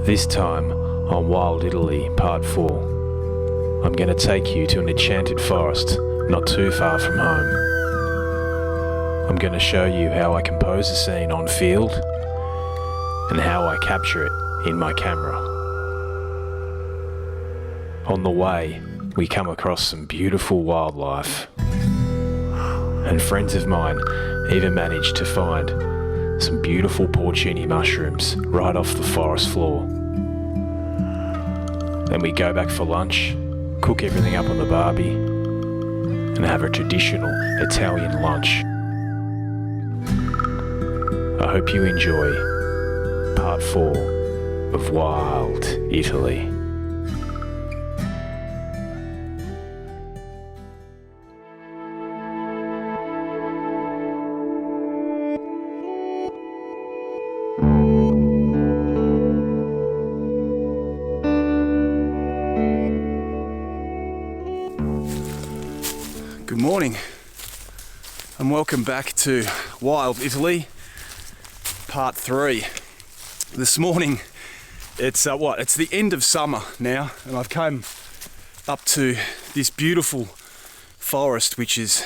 This time on Wild Italy Part 4, I'm going to take you to an enchanted forest not too far from home. I'm going to show you how I compose a scene on field and how I capture it in my camera. On the way, we come across some beautiful wildlife, and friends of mine even managed to find some beautiful porcini mushrooms right off the forest floor. Then we go back for lunch, cook everything up on the barbie, and have a traditional Italian lunch. I hope you enjoy Part 4 of Wild Italy. Good morning and welcome back to Wild Italy Part 3. This morning it's it's the end of summer now, and I've come up to this beautiful forest which is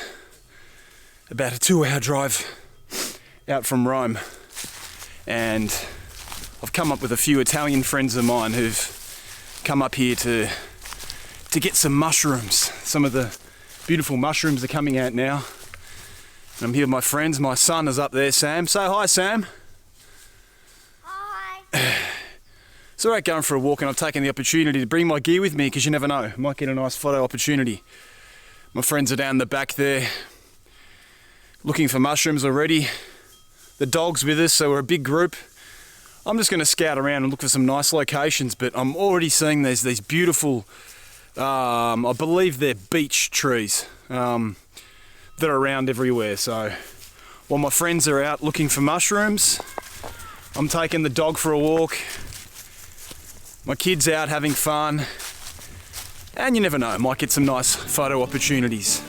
about a 2-hour drive out from Rome, and I've come up with a few Italian friends of mine who've come up here to get some mushrooms. Some of the beautiful mushrooms are coming out now. I'm here with my friends. My son is up there, Sam. Say hi, Sam. Hi. It's alright going for a walk, and I've taken the opportunity to bring my gear with me because you never know, I might get a nice photo opportunity. My friends are down the back there looking for mushrooms already. The dog's with us, so we're a big group. I'm just going to scout around and look for some nice locations, but I'm already seeing there's these beautiful I believe they're beech trees that are around everywhere. So while my friends are out looking for mushrooms, I'm taking the dog for a walk. My kids out having fun, and you never know, might get some nice photo opportunities.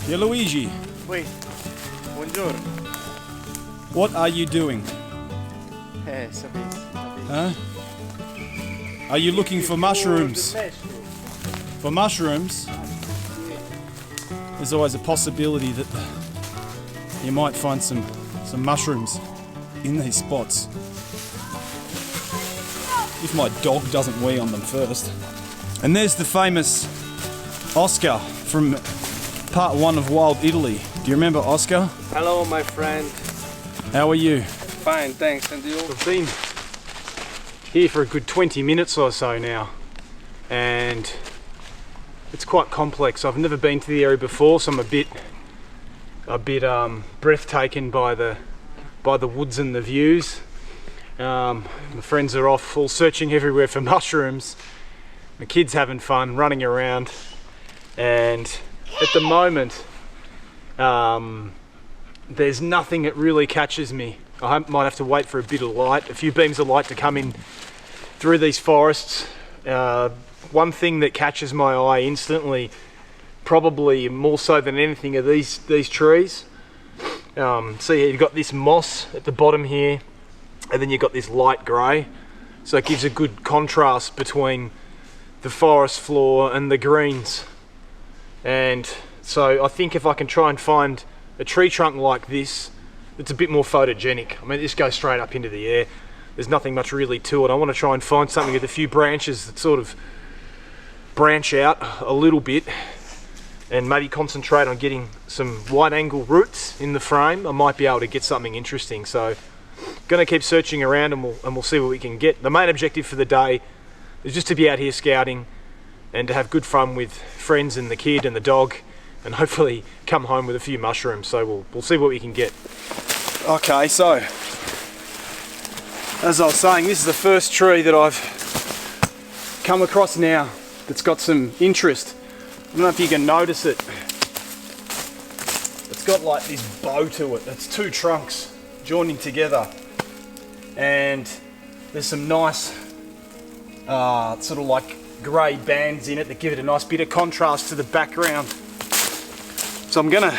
Yeah, Luigi. Wait. Buongiorno. What are you doing? Sapete. Huh? Are you looking for mushrooms? For mushrooms? There's always a possibility that you might find some mushrooms in these spots. If my dog doesn't wee on them first. And there's the famous Oscar from Part 1 of Wild Italy. Do you remember Oscar? Hello, my friend. How are you? Fine, thanks. And you? I've been here for a good 20 minutes or so now, and it's quite complex. I've never been to the area before, so I'm a bit breathtaken by the woods and the views. My friends are off all searching everywhere for mushrooms. My kids having fun, running around, and at the moment there's nothing that really catches me. I might have to wait for a bit of light, a few beams of light to come in through these forests. One thing that catches my eye instantly, probably more so than anything, are these trees. So you've got this moss at the bottom here, and then you've got this light grey, so it gives a good contrast between the forest floor and the greens. And so I think if I can try and find a tree trunk like this that's a bit more photogenic. I mean, this goes straight up into the air. There's nothing much really to it. I want to try and find something with a few branches that sort of branch out a little bit, and maybe concentrate on getting some wide angle roots in the frame. I might be able to get something interesting. So going to keep searching around, and we'll see what we can get. The main objective for the day is just to be out here scouting and to have good fun with friends and the kid and the dog, and hopefully come home with a few mushrooms. So we'll see what we can get. Okay, so as I was saying, this is the first tree that I've come across now that's got some interest. I don't know if you can notice it. It's got like this bow to it. It's two trunks joining together, and there's some nice sort of like grey bands in it that give it a nice bit of contrast to the background. So I'm gonna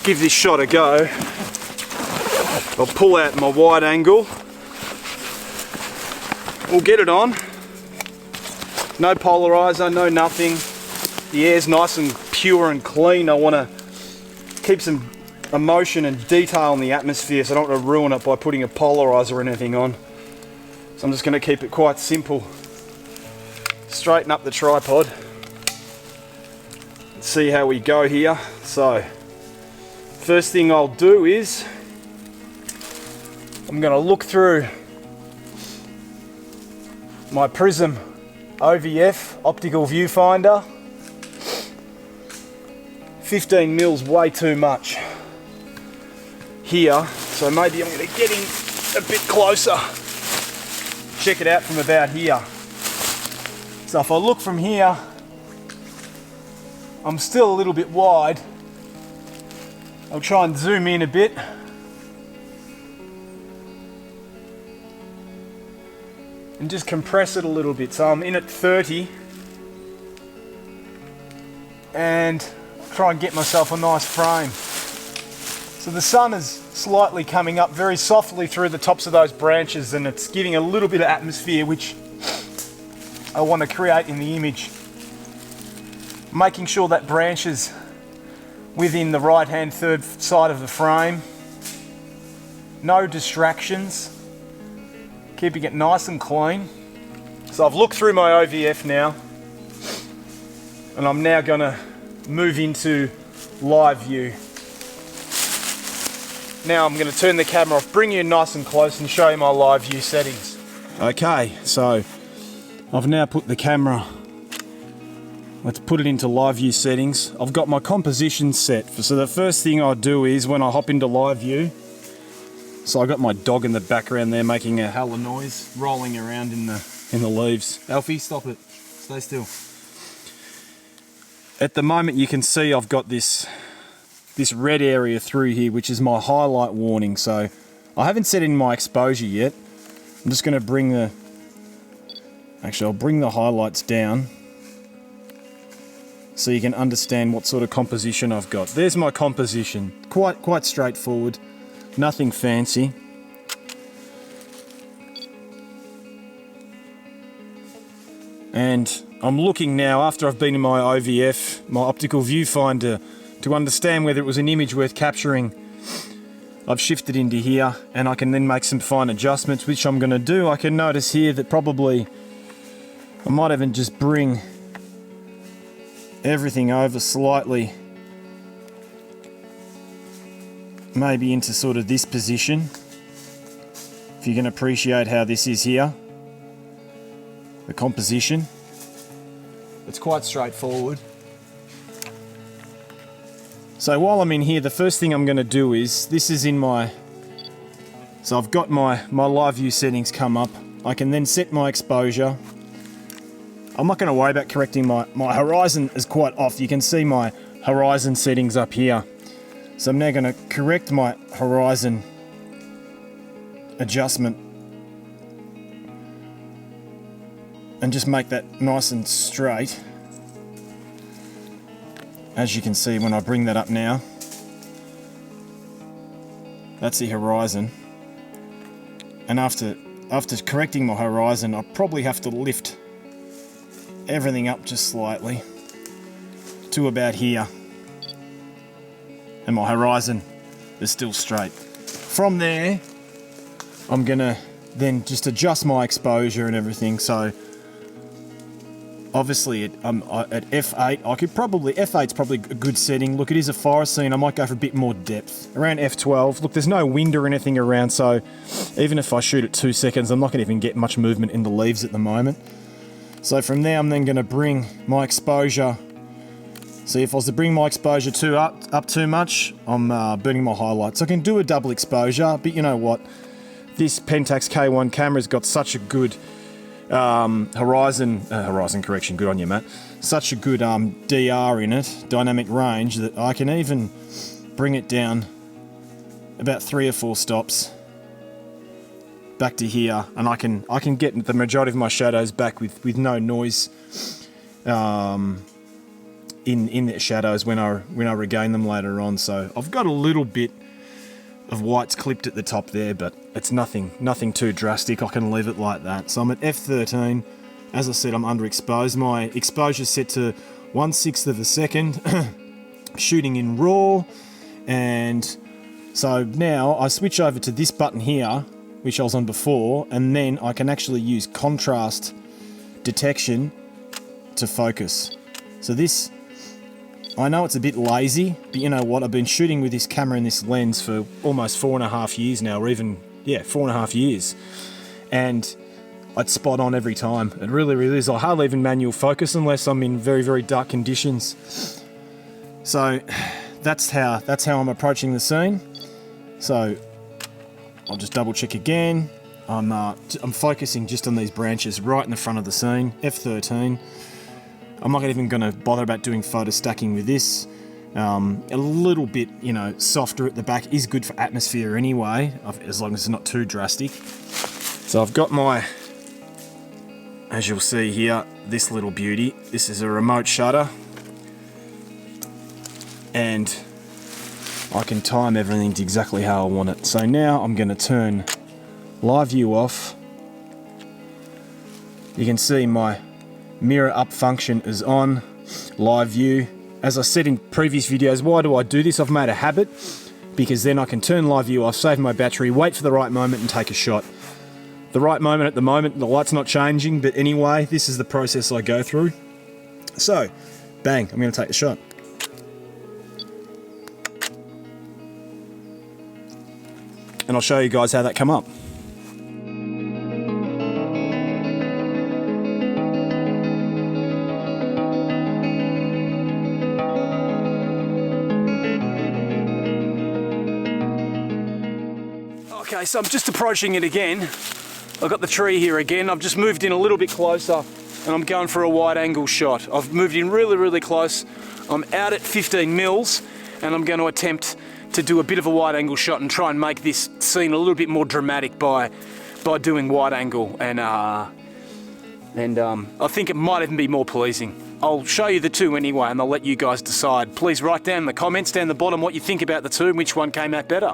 give this shot a go. I'll pull out my wide angle. We'll get it on. No polarizer, no nothing. The air's nice and pure and clean. I want to keep some emotion and detail in the atmosphere, so I don't want to ruin it by putting a polarizer or anything on. So I'm just going to keep it quite simple. Straighten up the tripod. Let's see how we go here. So, first thing I'll do is I'm going to look through my Prism OVF optical viewfinder. 15 mils way too much here, so maybe I'm going to get in a bit closer. Check it out from about here. So if I look from here, I'm still a little bit wide. I'll try and zoom in a bit. And just compress it a little bit. So I'm in at 30 and try and get myself a nice frame. So the sun is slightly coming up very softly through the tops of those branches, and it's giving a little bit of atmosphere which I want to create in the image. Making sure that branch is within the right hand third side of the frame. No distractions. Keeping it nice and clean. So I've looked through my OVF now, and I'm now going to move into live view. Now I'm going to turn the camera off, bring you nice and close and show you my live view settings. Okay, so I've now put the camera, let's put it into live view settings. I've got my composition set. So the first thing I do is when I hop into live view, so I got my dog in the background there making a hell of noise, rolling around in the leaves. Alfie, stop it. Stay still. At the moment you can see I've got this red area through here, which is my highlight warning. So I haven't set in my exposure yet. I'm just going to bring the... Actually, I'll bring the highlights down so you can understand what sort of composition I've got. There's my composition. Quite straightforward. Nothing fancy. And I'm looking now, after I've been in my OVF, my optical viewfinder, to understand whether it was an image worth capturing. I've shifted into here, and I can then make some fine adjustments, which I'm going to do. I can notice here that probably I might even just bring everything over slightly, maybe into sort of this position, if you can appreciate how this is here, the composition. It's quite straightforward. So while I'm in here, the first thing I'm going to do is, this is in my, so I've got my live view settings come up. I can then set my exposure. I'm not going to worry about correcting my horizon is quite off. You can see my horizon settings up here. So I'm now going to correct my horizon adjustment and just make that nice and straight. As you can see when I bring that up now, that's the horizon. And after correcting my horizon, I'll probably have to lift everything up just slightly to about here. And my horizon is still straight. From there, I'm gonna then just adjust my exposure and everything. So obviously at f8, I could probably, f8's probably a good setting. Look, it is a forest scene. I might go for a bit more depth. Around f12, look, there's no wind or anything around, so even if I shoot at 2 seconds, I'm not gonna even get much movement in the leaves at the moment. So from there, I'm then gonna bring my exposure. See, if I was to bring my exposure up too much, I'm burning my highlights. I can do a double exposure, but you know what? This Pentax K1 camera's got such a good horizon correction, good on you, Matt. Such a good DR in it, dynamic range, that I can even bring it down about 3 or 4 stops back to here, and I can get the majority of my shadows back with no noise in the shadows when I regain them later on. So I've got a little bit of whites clipped at the top there, but it's nothing too drastic. I can leave it like that. So I'm at f13. As I said, I'm underexposed. My exposure's set to 1/6 of a second, shooting in RAW, and so now I switch over to this button here, which I was on before, and then I can actually use contrast detection to focus. So this, I know it's a bit lazy, but you know what, I've been shooting with this camera and this lens for almost 4.5 years now, or even, yeah, 4.5 years. And it's spot on every time. It really, really is. I hardly even manual focus unless I'm in very, very dark conditions. So that's how I'm approaching the scene. So I'll just double check again. I'm focusing just on these branches right in the front of the scene, f13. I'm not even going to bother about doing photo stacking with this. A little bit, you know, softer at the back is good for atmosphere anyway, as long as it's not too drastic. So I've got my, as you'll see here, this little beauty. This is a remote shutter, and I can time everything to exactly how I want it. So now I'm going to turn live view off. You can see my mirror up function is on, live view. As I said in previous videos, why do I do this? I've made a habit, because then I can turn live view off, save my battery, wait for the right moment and take a shot. The right moment at the moment, the light's not changing, but anyway, this is the process I go through. So, bang, I'm going to take the shot. And I'll show you guys how that come up. Okay, so I'm just approaching it again. I've got the tree here again. I've just moved in a little bit closer and I'm going for a wide angle shot. I've moved in really, really close. I'm out at 15 mils and I'm going to attempt to do a bit of a wide angle shot and try and make this scene a little bit more dramatic by doing wide angle, and I think it might even be more pleasing. I'll show you the two anyway and I'll let you guys decide. Please write down in the comments down the bottom what you think about the two and which one came out better.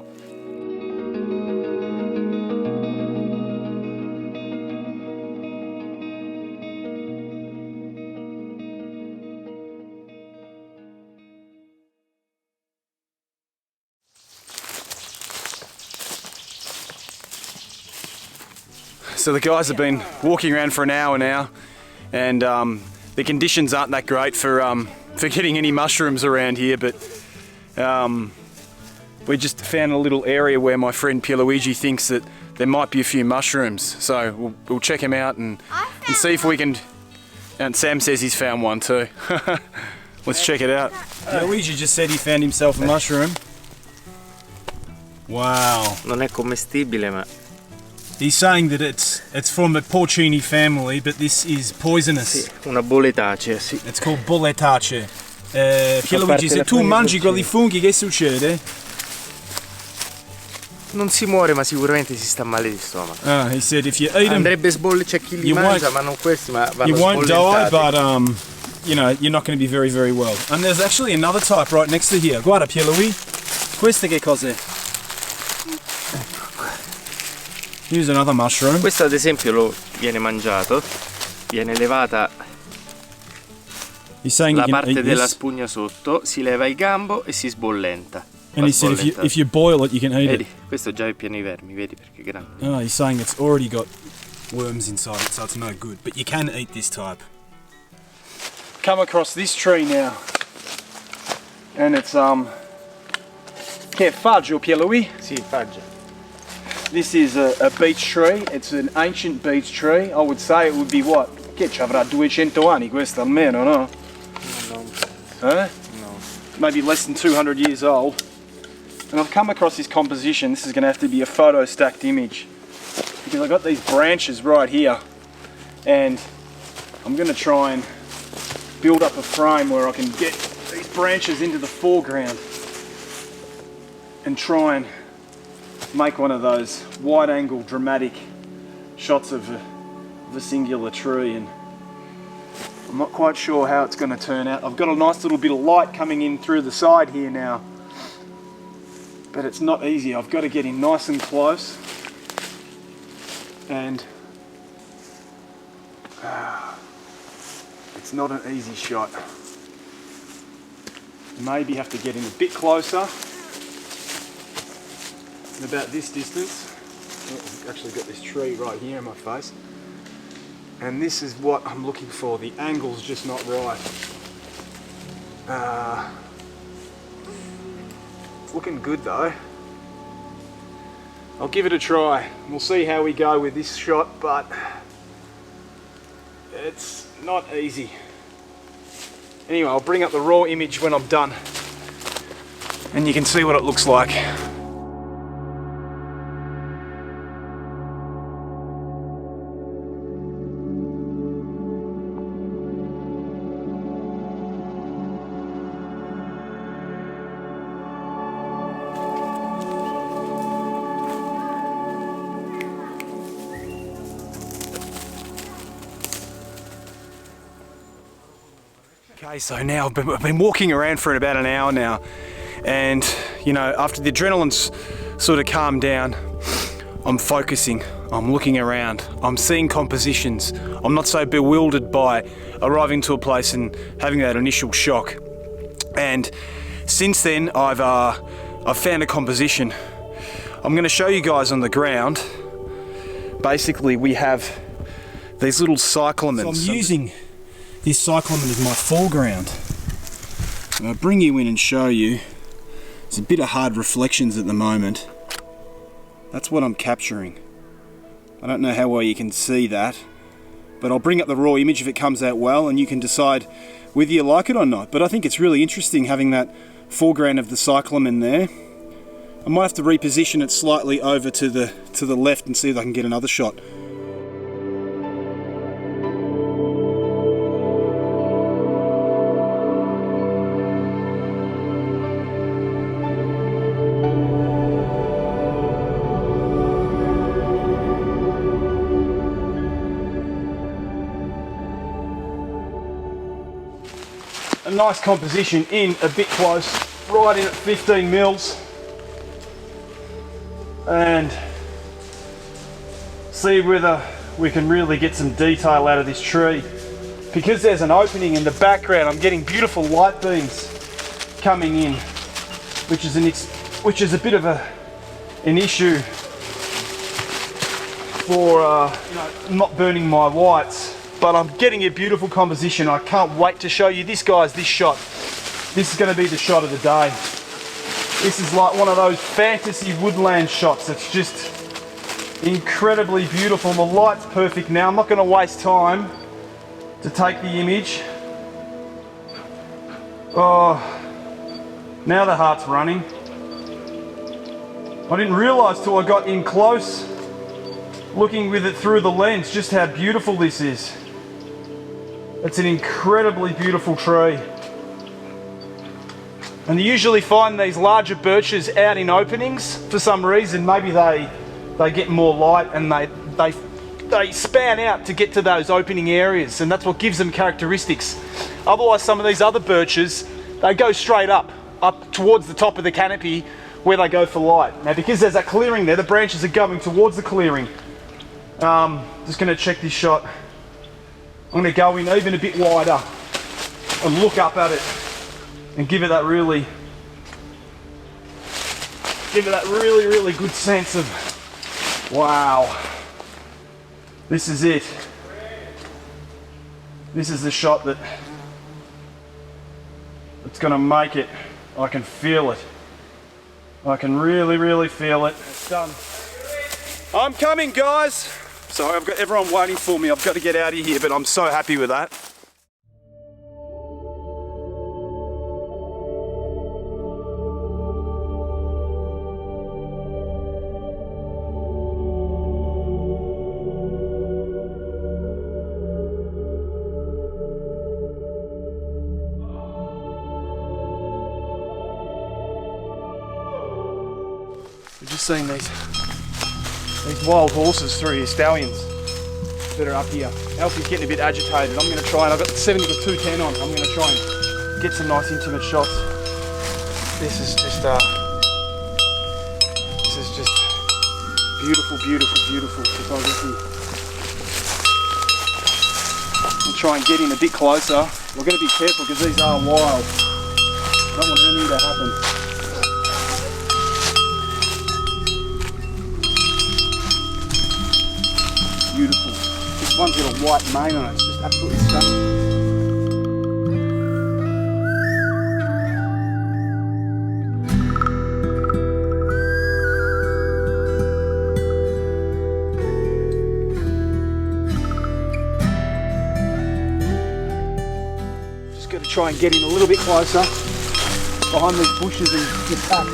So the guys have been walking around for an hour now, and the conditions aren't that great for getting any mushrooms around here, but we just found a little area where my friend Pierluigi thinks that there might be a few mushrooms. So we'll check him out and see if we can, and Sam says he's found one too. Let's check it out. Pierluigi just said he found himself a mushroom. Wow. Non è commestibile, ma He's saying that it's from the Porcini family, but this is poisonous. sì, una bolletacea, sì. It's called bolletacea. Pierluigi, se tu mangi quei funghi, che succede? Non si muore, ma sicuramente si sta male di stomaco. He said if you eat them, Andrebbe c'è chi li mangia, ma non questi, ma vanno you won't die, sbollentati. but you know, you're not going to be very, very well. And there's actually another type right next to here. Guarda, Pierluigi. Queste che cos'è? Here's another mushroom. Questo ad esempio viene mangiato, viene levata He's saying la you can parte eat della this. spugna sotto, si leva il gambo e si sbollenta. And he said if you boil it, you can eat Vedi, it. questo già è pieno di vermi, vedi perché è grande. Oh, he's saying it's already got worms inside it, so it's no good. But you can eat this type. Come across this tree now, and it's che fudge or Pierluigi? Sì, faggia. This is a beech tree. It's an ancient beech tree. I would say it would be what? Che ci avrà 200 anni questo almeno, no? No. Huh? No. Maybe less than 200 years old. And I've come across this composition. This is going to have to be a photo stacked image, because I've got these branches right here, and I'm going to try and build up a frame where I can get these branches into the foreground and try and make one of those wide angle dramatic shots of a singular tree. And I'm not quite sure how it's going to turn out. I've got a nice little bit of light coming in through the side here now, but it's not easy. I've got to get in nice and close, and it's not an easy shot. Maybe have to get in a bit closer, about this distance. Oh, I've actually got this tree right here in my face. And this is what I'm looking for. The angle's just not right. It's looking good though. I'll give it a try. We'll see how we go with this shot, but it's not easy. Anyway, I'll bring up the raw image when I'm done, and you can see what it looks like. Okay, so now I've been walking around for about an hour now, and you know, after the adrenaline's sort of calmed down, I'm focusing, I'm looking around, I'm seeing compositions. I'm not so bewildered by arriving to a place and having that initial shock. And since then, I've found a composition. I'm going to show you guys on the ground. Basically, we have these little cyclamens. So I'm using this cyclamen is my foreground. And I'll bring you in and show you. There's a bit of hard reflections at the moment. That's what I'm capturing. I don't know how well you can see that, but I'll bring up the raw image if it comes out well, and you can decide whether you like it or not. But I think it's really interesting having that foreground of the cyclamen there. I might have to reposition it slightly over to the left and see if I can get another shot. A nice composition in a bit close, right in at 15 mils, and see whether we can really get some detail out of this tree. Because there's an opening in the background, I'm getting beautiful light beams coming in, which is a bit of an issue for not burning my whites. But I'm getting a beautiful composition. I can't wait to show you this, guys, this shot. This is going to be the shot of the day. This is like one of those fantasy woodland shots. It's just incredibly beautiful. The light's perfect now. I'm not going to waste time to take the image. Oh, now the heart's running. I didn't realise till I got in close, looking with it through the lens, just how beautiful this is. It's an incredibly beautiful tree. And you usually find these larger birches out in openings for some reason. Maybe they get more light and they span out to get to those opening areas, and that's what gives them characteristics. Otherwise, some of these other birches, they go straight up towards the top of the canopy where they go for light. Now, because there's that clearing there, the branches are going towards the clearing. Just going to check this shot. I'm going to go in even a bit wider and look up at it and give it that really good sense of, wow, this is it. This is the shot that's going to make it. I can feel it. I can really feel it. It's done. I'm coming, guys. So I've got everyone waiting for me. I've got to get out of here, but I'm so happy with that. We've just seen these wild horses through here, stallions. that are up here. Alfie's getting a bit agitated. I'm going to try, and I've got 70 to 210 on. I'm going to try and get some nice intimate shots. This is just beautiful, beautiful, beautiful photography. I'll try and get in a bit closer. We're going to be careful because these are wild. I don't want anything to happen. Beautiful. This one's got a white mane on it. It's just absolutely stunning. Just got to try and get in a little bit closer behind these bushes and get back.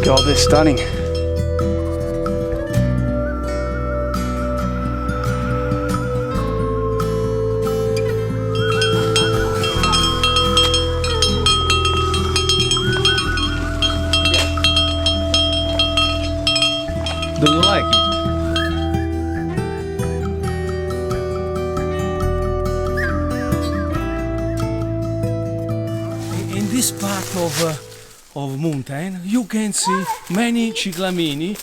God, they're stunning. Do you like it? In this part of mountain, you can see many ciclamini.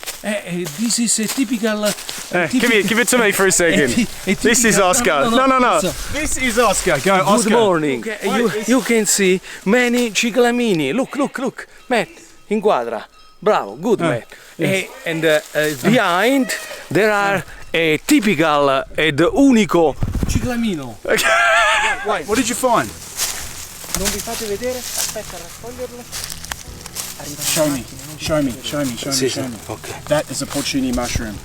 This is a typical. Give it to me for a second. This is Oscar. No. This is Oscar. Go, Oscar. Good morning. You can see many ciclamini. Look, Matt, inquadra. Bravo, good man. Yes. And behind there are a typical ed unico ciclamino. Wait, what did you find? Non vi fate vedere? Aspetta a raccoglierlo. Show me. Okay. That is a porcini mushroom.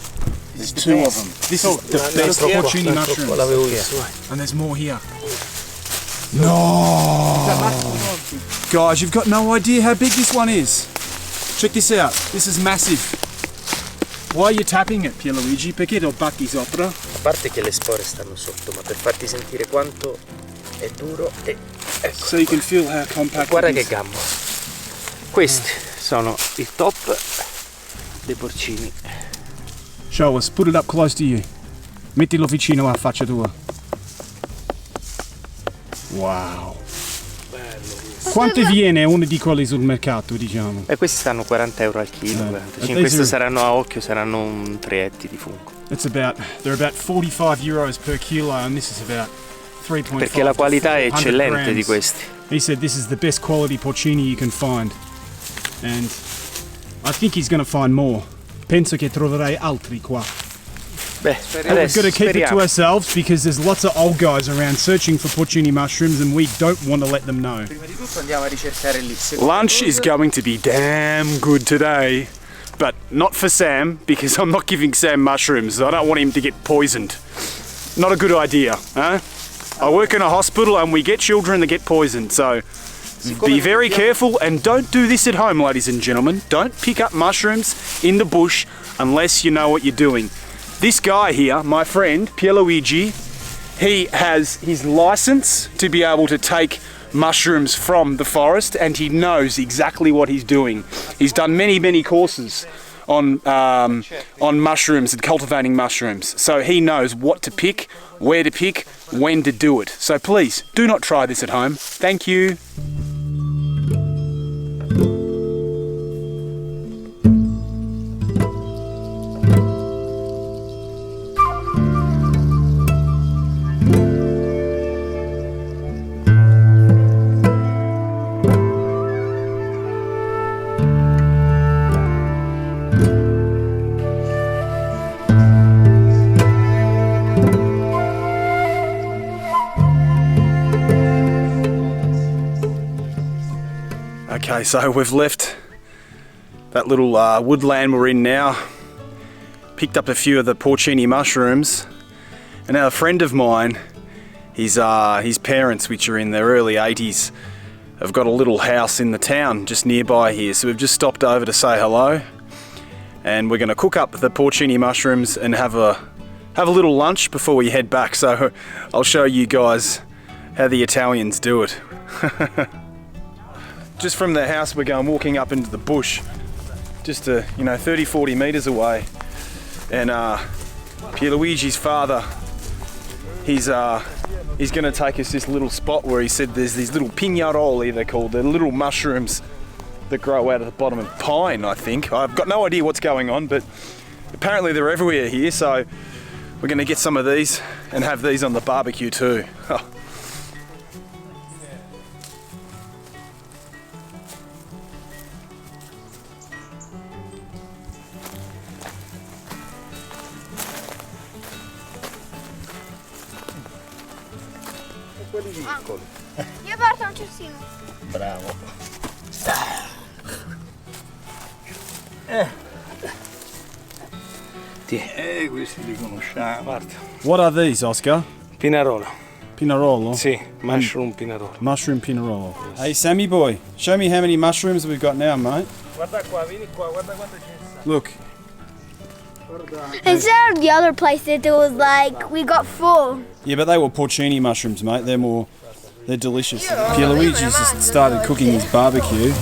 There's two of them. This is the best porcini mushrooms. And there's more here. No! Guys, you've got no idea how big this one is. Check this out. This is massive. Why are you tapping it, Pierluigi? Perché lo batti sopra? A parte che le spore stanno sotto, ma per farti sentire quanto è duro e ecco. So you can feel how compact Guarda it che is. gambo. Questi sono il top dei porcini. Show us. Put it up close to you. Mettilo vicino alla faccia tua. Wow. Quanto viene uno di quelli sul mercato, diciamo? E questi stanno 40 euro al chilo. 45. Questi saranno a occhio, saranno un 3 etti di fungo. They're about 45 euros per kilo, and this is about 3.5. Perché la qualità è eccellente grams. di questi. He said this is the best quality porcini you can find, and I think he's going to find more. Penso che troverai altri qua. Beh, We've got to keep it to ourselves because there's lots of old guys around searching for porcini mushrooms, and we don't want to let them know. Prima di tutto andiamo a ricercare lì. Lunch is going to be damn good today, but not for Sam because I'm not giving Sam mushrooms. I don't want him to get poisoned. Not a good idea, huh? I work in a hospital and we get children that get poisoned, so be very careful and don't do this at home, ladies and gentlemen. Don't pick up mushrooms in the bush unless you know what you're doing. This guy here, my friend, Pierluigi, he has his license to be able to take mushrooms from the forest and he knows exactly what he's doing. He's done many courses on mushrooms and cultivating mushrooms. So he knows what to pick, where to pick, when to do it. So please, do not try this at home. Thank you. Okay, so we've left that little woodland we're in now, picked up a few of the porcini mushrooms, and now a friend of mine, his parents, which are in their early 80s, have got a little house in the town just nearby here, so we've just stopped over to say hello, and we're going to cook up the porcini mushrooms and have a little lunch before we head back, so I'll show you guys how the Italians do it. Just from the house we're walking up into the bush just 30-40 meters away, and Pierluigi's father, he's going to take us this little spot where he said there's these little gnarly, they're called. They're little mushrooms that grow out of the bottom of pine, I think. I've got no idea what's going on, but apparently they're everywhere here, so we're going to get some of these and have these on the barbecue too. Io porto un cestino. Bravo. Questi li conosciamo. Guarda. What are these, Oscar? Pinarolo. Pinarolo? Sì, mushroom pinarolo. Mushroom Pinarolo. Hey, Sammy boy, show me how many mushrooms we've got now, mate. Guarda qua, vieni qua, guarda quanto ce ne sta. Look. Instead of the other place, it was like we got 4. Yeah, but they were porcini mushrooms, mate. They're delicious. Pierluigi's just started cooking his barbecue.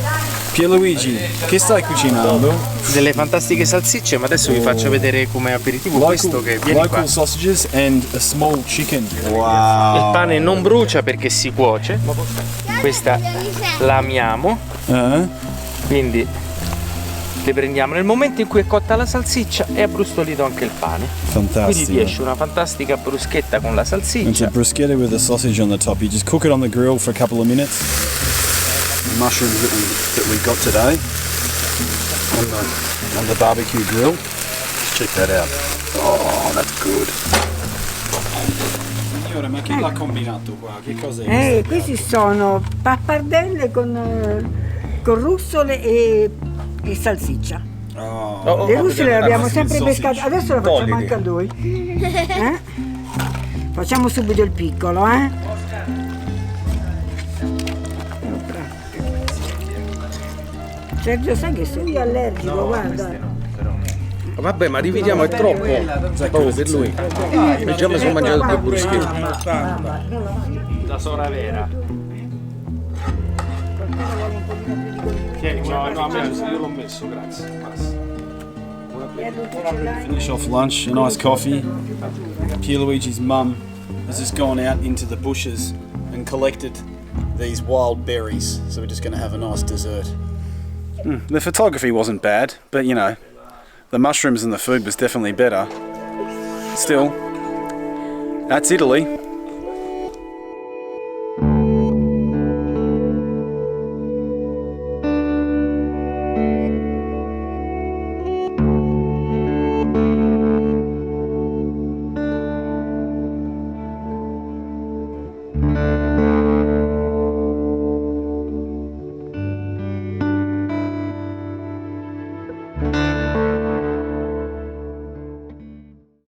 Pierluigi, che stai cucinando? Delle fantastiche salsicce, ma adesso vi faccio vedere come aperitivo questo che viene qua. Local sausages and a small chicken. Wow. Il pane non brucia perché si cuoce. Questa la amiamo. Quindi le prendiamo nel momento in cui è cotta la salsiccia e abbrustolito anche il pane. Fantastico. Quindi ti esce una fantastica bruschetta con la It's a salsiccia. bruschetta with a sausage on the top. You just cook it on the grill for a couple of minutes. The mushrooms that we got today on the barbecue grill. Let's check that out. Oh, that's good. Signora, ma che l'ha combinato qua? Che cos'è? Questi sono pappardelle con russole e salsiccia. Le russole le abbiamo sempre pescate, adesso le facciamo anche a lui. Facciamo subito il piccolo, Sergio, sai che sei allergico, guarda. Vabbè, ma dividiamo, è troppo. Proprio per lui. Già mi sono mangiato 2 bruschetti. La sora vera. No, a me io l'ho messo, grazie. Finish off lunch, a nice coffee. Pierluigi's mum has just gone out into the bushes and collected these wild berries, so we're just going to have a nice dessert. The photography wasn't bad, but the mushrooms and the food was definitely better. Still, that's Italy.